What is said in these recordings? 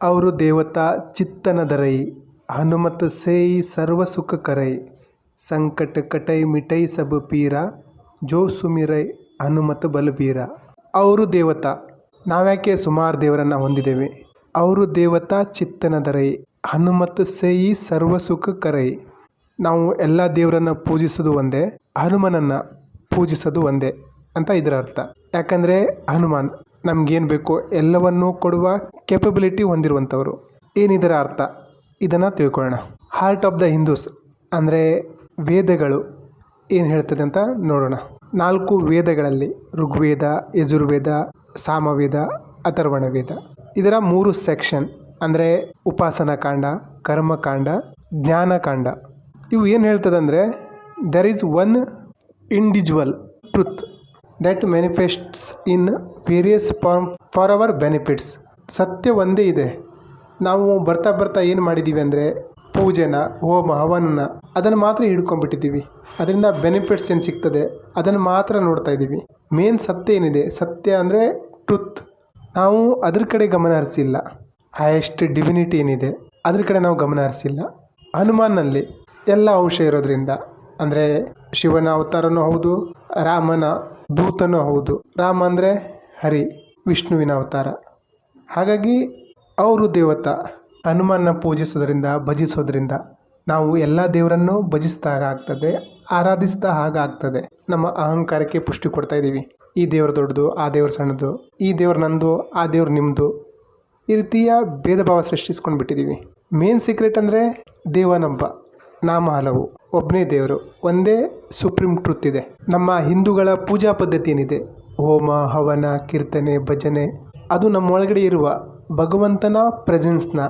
और देवता चित्तन दरई हनुमत सेई सर्व सुख करई संकट कटई मिटई सब पीरा जो ಸುಮಿರೈ ಹನುಮತ ಬಲಬೀರ. ಅವರು ದೇವತಾ, ನಾವ್ಯಾಕೆ ಸುಮಾರು ದೇವರನ್ನು ಹೊಂದಿದ್ದೇವೆ. ಅವರು ದೇವತಾ ಚಿತ್ತನ ದರೈ ಹನುಮತ ಸೇಯಿ ಸರ್ವ ಸುಖ ಕರೈ. ನಾವು ಎಲ್ಲ ದೇವರನ್ನು ಪೂಜಿಸೋದು ಒಂದೇ, ಹನುಮನನ್ನು ಪೂಜಿಸೋದು ಒಂದೇ ಅಂತ ಇದರ ಅರ್ಥ. ಯಾಕಂದರೆ ಹನುಮಾನ್ ನಮಗೇನು ಬೇಕೋ ಎಲ್ಲವನ್ನೂ ಕೊಡುವ ಕೆಪಬಿಲಿಟಿ ಹೊಂದಿರುವಂಥವ್ರು. ಏನಿದರ ಅರ್ಥ ಇದನ್ನು ತಿಳ್ಕೊಳ್ಳೋಣ. ಹಾರ್ಟ್ ಆಫ್ ದ ಹಿಂದೂಸ್ ಅಂದರೆ ವೇದಗಳು ಏನು ಹೇಳ್ತದೆ ಅಂತ ನೋಡೋಣ. 4 ವೇದಗಳಲ್ಲಿ ಋಗ್ವೇದ, ಯಜುರ್ವೇದ, ಸಾಮವೇದ, ಅಥರ್ವಣ ವೇದ, ಇದರ 3 ಸೆಕ್ಷನ್ ಅಂದರೆ ಉಪಾಸನಾ ಕಾಂಡ, ಕರ್ಮಕಾಂಡ, ಜ್ಞಾನಕಾಂಡ. ಇವು ಏನು ಹೇಳ್ತದೆ ಅಂದರೆ there is one individual truth that manifests in various form for our benefits. ಸತ್ಯ ಒಂದೇ ಇದೆ. ನಾವು ಬರ್ತಾ ಏನು ಮಾಡಿದ್ದೀವಿ ಅಂದರೆ ಪೂಜೆನ, ಹೋಮ, ಹವನನ ಅದನ್ನು ಮಾತ್ರ ಹಿಡ್ಕೊಂಡ್ಬಿಟ್ಟಿದ್ದೀವಿ. ಅದರಿಂದ ಬೆನಿಫಿಟ್ಸ್ ಏನು ಸಿಗ್ತದೆ ಅದನ್ನು ಮಾತ್ರ ನೋಡ್ತಾ ಇದ್ದೀವಿ. ಮೇನ್ ಸತ್ಯ ಏನಿದೆ, ಸತ್ಯ ಅಂದರೆ ಟ್ರುತ್, ನಾವು ಅದ್ರ ಕಡೆ ಗಮನ ಹರಿಸಿಲ್ಲ. ಹೈಯೆಸ್ಟ್ ಡಿವಿನಿಟಿ ಏನಿದೆ ಅದ್ರ ಕಡೆ ನಾವು ಗಮನ ಹರಿಸಿಲ್ಲ. ಹನುಮಾನಲ್ಲಿ ಎಲ್ಲ ಅಂಶ ಇರೋದ್ರಿಂದ, ಅಂದರೆ ಶಿವನ ಅವತಾರನೂ ಹೌದು, ರಾಮನ ದೂತನೂ ಹೌದು. ರಾಮ ಅಂದರೆ ಹರಿ, ವಿಷ್ಣುವಿನ ಅವತಾರ. ಹಾಗಾಗಿ ಅವರು ದೇವತಾ. ಹನುಮನ್ನ ಪೂಜಿಸೋದ್ರಿಂದ, ಭಜಿಸೋದ್ರಿಂದ ನಾವು ಎಲ್ಲ ದೇವರನ್ನು ಭಜಿಸಿದಾಗ ಆಗ್ತದೆ, ಆರಾಧಿಸಿದ ಹಾಗಾಗ್ತದೆ. ನಮ್ಮ ಅಹಂಕಾರಕ್ಕೆ ಪುಷ್ಟಿ ಕೊಡ್ತಾ ಇದ್ದೀವಿ. ಈ ದೇವರು ದೊಡ್ಡದು, ಆ ದೇವರು ಸಣ್ಣದು, ಈ ದೇವ್ರು ನಂದು, ಆ ದೇವ್ರು ನಿಮ್ಮದು, ಈ ರೀತಿಯ ಭೇದ ಭಾವ ಸೃಷ್ಟಿಸ್ಕೊಂಡು ಬಿಟ್ಟಿದ್ದೀವಿ. ಮೇನ್ ಸೀಕ್ರೆಟ್ ಅಂದರೆ ದೇವನೊಬ್ಬ, ನಾಮ ಹಲವು, ಒಬ್ಬನೇ ದೇವರು, ಒಂದೇ ಸುಪ್ರೀಂ ಟ್ರುತ್ ಇದೆ. ನಮ್ಮ ಹಿಂದೂಗಳ ಪೂಜಾ ಪದ್ಧತಿ ಏನಿದೆ, ಹೋಮ, ಹವನ, ಕೀರ್ತನೆ, ಭಜನೆ, ಅದು ನಮ್ಮೊಳಗಡೆ ಇರುವ ಭಗವಂತನ ಪ್ರೆಸೆನ್ಸ್ನ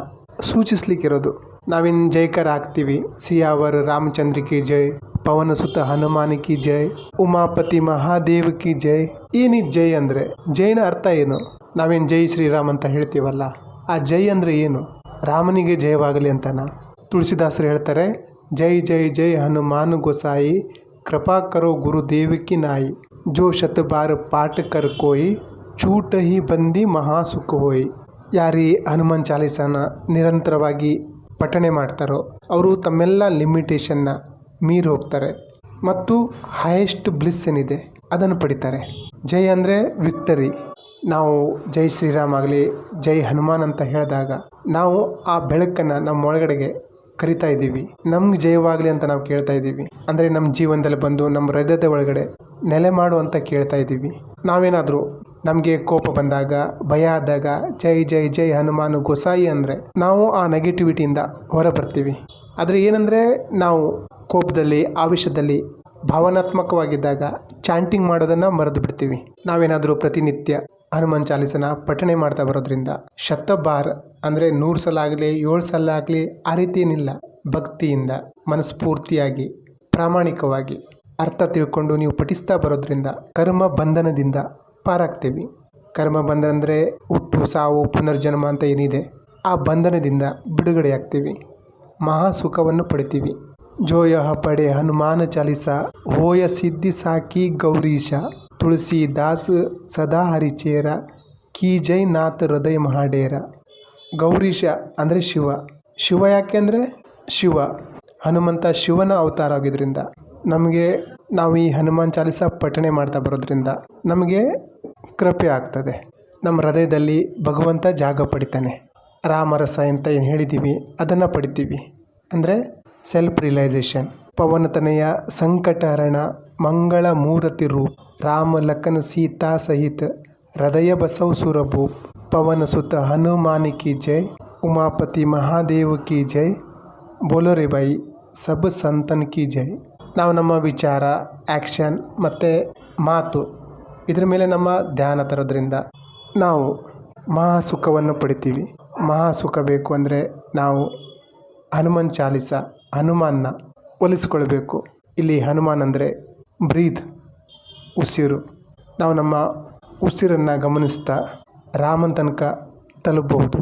ಸೂಚಿಸ್ಲಿಕ್ಕಿರೋದು. ನಾವೇನು ಜೈಕಾರ ಹಾಕ್ತೀವಿ, ಸಿಯಾವರ್ ರಾಮಚಂದ್ರ ಕಿ ಜೈ, ಪವನ ಸುತ ಹನುಮಾನ್ ಕಿ ಜೈ, ಉಮಾಪತಿ ಮಹಾದೇವ್ ಕಿ ಜೈ. ಏನಿದು ಜೈ ಅಂದರೆ, ಜೈನ ಅರ್ಥ ಏನು? ನಾವೇನು ಜೈ ಶ್ರೀರಾಮ್ ಅಂತ ಹೇಳ್ತೀವಲ್ಲ, ಆ ಜೈ ಅಂದರೆ ಏನು? ರಾಮನಿಗೆ ಜಯವಾಗಲಿ ಅಂತನಾ? ತುಳಸಿದಾಸರು ಹೇಳ್ತಾರೆ, ಜೈ ಜೈ ಜೈ ಹನುಮಾನ್ ಗೊಸಾಯಿ, ಕೃಪಾ ಕರೋ ಗುರುದೇವ್ ಕಿ ನಾಯಿ, ಜೋ ಶತಬಾರ್ ಪಾಠ ಕರ್ ಕೋಯಿ, ಚೂಟ ಹಿ ಬಂದಿ ಮಹಾಸುಖ ಹೋಯಿ. ಯಾರೀ ಹನುಮಾನ್ ಚಾಲೀಸನ ನಿರಂತರವಾಗಿ ಪಠಣೆ ಮಾಡ್ತಾರೋ ಅವರು ತಮ್ಮೆಲ್ಲ ಲಿಮಿಟೇಷನ್ನ ಮೀರಿ ಹೋಗ್ತಾರೆ ಮತ್ತು ಹೈಯೆಸ್ಟ್ ಬ್ಲಿಸ್ ಏನಿದೆ ಅದನ್ನು ಪಡಿತಾರೆ. ಜೈ ಅಂದರೆ ವಿಕ್ಟರಿ. ನಾವು ಜೈ ಶ್ರೀರಾಮ್ ಆಗಲಿ, ಜೈ ಹನುಮಾನ್ ಅಂತ ಹೇಳಿದಾಗ ನಾವು ಆ ಬೆಳಕನ್ನು ನಮ್ಮ ಒಳಗಡೆಗೆ ಕರಿತಾ ಇದ್ದೀವಿ. ನಮ್ಗೆ ಜಯವಾಗಲಿ ಅಂತ ನಾವು ಕೇಳ್ತಾ ಇದ್ದೀವಿ. ಅಂದರೆ ನಮ್ಮ ಜೀವನದಲ್ಲಿ ಬಂದು ನಮ್ಮ ಹೃದಯದ ಒಳಗಡೆ ನೆಲೆ ಮಾಡು ಅಂತ ಕೇಳ್ತಾ ಇದ್ದೀವಿ. ನಾವೇನಾದರೂ ನಮಗೆ ಕೋಪ ಬಂದಾಗ, ಭಯ ಆದಾಗ ಜೈ ಜೈ ಜೈ ಹನುಮಾನ್ ಗೊಸಾಯಿ ಅಂದರೆ ನಾವು ಆ ನೆಗೆಟಿವಿಟಿಯಿಂದ ಹೊರ ಬರ್ತೀವಿ. ಆದರೆ ಏನಂದರೆ ನಾವು ಕೋಪದಲ್ಲಿ, ಆವೇಶದಲ್ಲಿ, ಭಾವನಾತ್ಮಕವಾಗಿದ್ದಾಗ ಚಾಂಟಿಂಗ್ ಮಾಡೋದನ್ನು ಮರೆತು ಬಿಡ್ತೀವಿ. ನಾವೇನಾದರೂ ಪ್ರತಿನಿತ್ಯ ಹನುಮಾನ್ ಚಾಲೀಸನ ಪಠಣೆ ಮಾಡ್ತಾ ಬರೋದ್ರಿಂದ ಶತಬಾರ್ ಅಂದರೆ 100 ಸಲ ಆಗಲಿ, 7 ಸಲ ಆಗಲಿ, ಆ ರೀತಿ ಏನಿಲ್ಲ. ಭಕ್ತಿಯಿಂದ, ಮನಸ್ಫೂರ್ತಿಯಾಗಿ, ಪ್ರಾಮಾಣಿಕವಾಗಿ ಅರ್ಥ ತಿಳ್ಕೊಂಡು ನೀವು ಪಠಿಸ್ತಾ ಬರೋದ್ರಿಂದ ಕರ್ಮ ಬಂಧನದಿಂದ ಪಾರಾಗ್ತೀವಿ. ಕರ್ಮ ಬಂಧನ ಅಂದರೆ ಹುಟ್ಟು, ಸಾವು, ಪುನರ್ಜನ್ಮ ಅಂತ ಏನಿದೆ ಆ ಬಂಧನದಿಂದ ಬಿಡುಗಡೆಯಾಗ್ತೀವಿ, ಮಹಾ ಸುಖವನ್ನು ಪಡಿತೀವಿ. ಜೋಯಹ ಪಡೆ ಹನುಮಾನ ಚಾಲೀಸ, ಹೋಯ ಸಿದ್ಧಿ ಸಾಕಿ ಗೌರೀಶ, ತುಳಸಿ ದಾಸ್ ಸದಾ ಹರಿಚೇರ, ಕಿ ಜೈ ನಾಥ ಹೃದಯ ಮಹಾಡೇರ. ಗೌರೀಶ ಅಂದರೆ ಶಿವ. ಶಿವ ಯಾಕೆ ಅಂದರೆ ಶಿವ, ಹನುಮಂತ ಶಿವನ ಅವತಾರ ಆಗಿದ್ದರಿಂದ ನಮಗೆ ನಾವು ಈ ಹನುಮಾನ್ ಚಾಲೀಸ ಪಠಣೆ ಮಾಡ್ತಾ ಬರೋದ್ರಿಂದ ನಮಗೆ ಕೃಪೆ ಆಗ್ತದೆ. ನಮ್ಮ ಹೃದಯದಲ್ಲಿ ಭಗವಂತ ಜಾಗ ಪಡಿತಾನೆ. ರಾಮರಸ ಅಂತ ಏನು ಹೇಳಿದ್ದೀವಿ ಅದನ್ನು ಪಡಿತೀವಿ. ಅಂದರೆ ಸೆಲ್ಫ್ ರಿಯಲೈಸೇಷನ್. ಪವನತನಯ ಸಂಕಟಹರಣ ಮಂಗಳ ಮೂರತಿ ರೂಪ್, ರಾಮ ಲಖನ್ ಸೀತಾ ಸಹಿತ ಹೃದಯ ಬಸವ ಸುರಭೂಪ್, ಪವನ ಸುತ ಹನುಮಾನ್ ಕಿ ಜೈ, ಉಮಾಪತಿ ಮಹಾದೇವ್ ಕಿ ಜೈ, ಬೋಲೋ ರೇ ಬಾಯಿ ಸಬ್ ಸಂತನ್ ಕಿ ಜೈ. ನಾವು ನಮ್ಮ ವಿಚಾರ, ಆ್ಯಕ್ಷನ್ ಮತ್ತು ಮಾತು ಇದರ ಮೇಲೆ ನಮ್ಮ ಧ್ಯಾನ ತರೋದ್ರಿಂದ ನಾವು ಮಹಾಸುಖವನ್ನು ಪಡಿತೀವಿ. ಮಹಾಸುಖ ಬೇಕು ಅಂದರೆ ನಾವು ಹನುಮಾನ್ ಚಾಲೀಸ, ಹನುಮಾನ್ನ ಒಲಿಸ್ಕೊಳ್ಬೇಕು. ಇಲ್ಲಿ ಹನುಮಾನ್ ಅಂದರೆ ಬ್ರೀದ್, ಉಸಿರು. ನಾವು ನಮ್ಮ ಉಸಿರನ್ನು ಗಮನಿಸ್ತಾ ರಾಮನ ತನಕ ತಲುಪಬಹುದು.